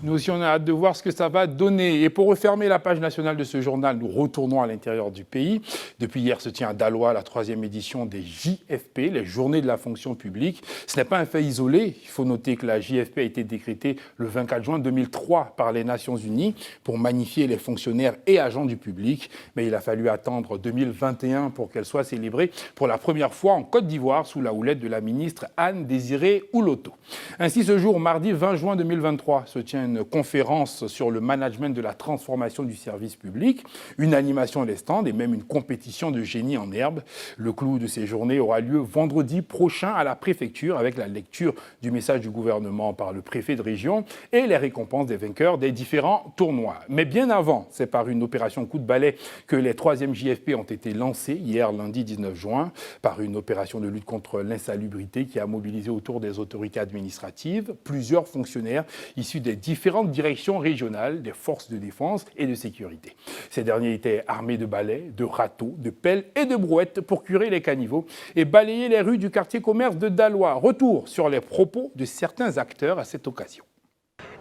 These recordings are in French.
Nous aussi, on a hâte de voir ce que ça va donner. Et pour refermer la page nationale de ce journal, nous retournons à l'intérieur du pays. Depuis hier se tient à Daloa la 3e édition des JFP, les Journées de la fonction publique. Ce n'est pas un fait isolé. Il faut noter que la JFP a été décrétée le 24 juin 2003 par les Nations Unies pour magnifier les fonctionnaires et agents du public. Mais il a fallu attendre 2021 pour qu'elle soit célébrée pour la première fois en Côte d'Ivoire sous la houlette de la ministre Anne Désiré Ouloto. Ainsi, ce jour, mardi 20 juin 2023, se tient une conférence sur le management de la transformation du service public, une animation des stands et même une compétition de génie en herbe. Le clou de ces journées aura lieu vendredi prochain à la préfecture avec la lecture du message du gouvernement par le préfet de région et les récompenses des vainqueurs des différents tournois. Mais bien avant, c'est par une opération coup de balai que les 3e JFP ont été lancés hier lundi 19 juin, par une opération de lutte contre l'insalubrité qui a mobilisé autour des autorités administratives plusieurs fonctionnaires issus des différentes directions régionales des forces de défense et de sécurité. Ces derniers étaient armés de balais, de râteaux, de pelles et de brouettes pour curer les caniveaux et balayer les rues du quartier commerce de Daloa. Retour sur les propos de certains acteurs à cette occasion.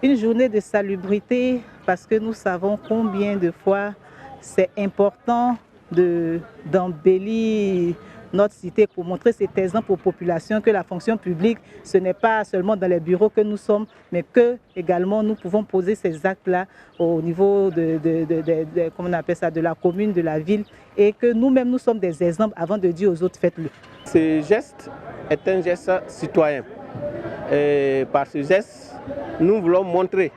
Une journée de salubrité parce que nous savons combien de fois c'est important d'embellir notre cité pour montrer cet exemple aux populations que la fonction publique, ce n'est pas seulement dans les bureaux que nous sommes, mais que également nous pouvons poser ces actes-là au niveau comment on appelle ça, de la commune, de la ville, et que nous-mêmes nous sommes des exemples avant de dire aux autres faites-le. Ce geste est un geste citoyen. Et par ce geste, nous voulons montrer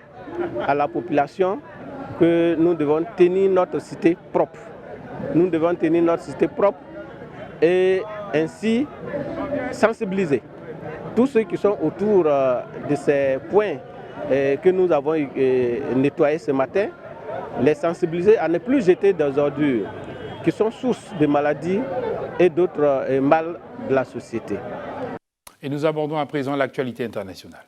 à la population que nous devons tenir notre cité propre. Nous devons tenir notre cité propre et ainsi sensibiliser tous ceux qui sont autour de ces points que nous avons nettoyés ce matin, les sensibiliser à ne plus jeter des ordures qui sont source de maladies et d'autres mal de la société. Et nous abordons à présent l'actualité internationale.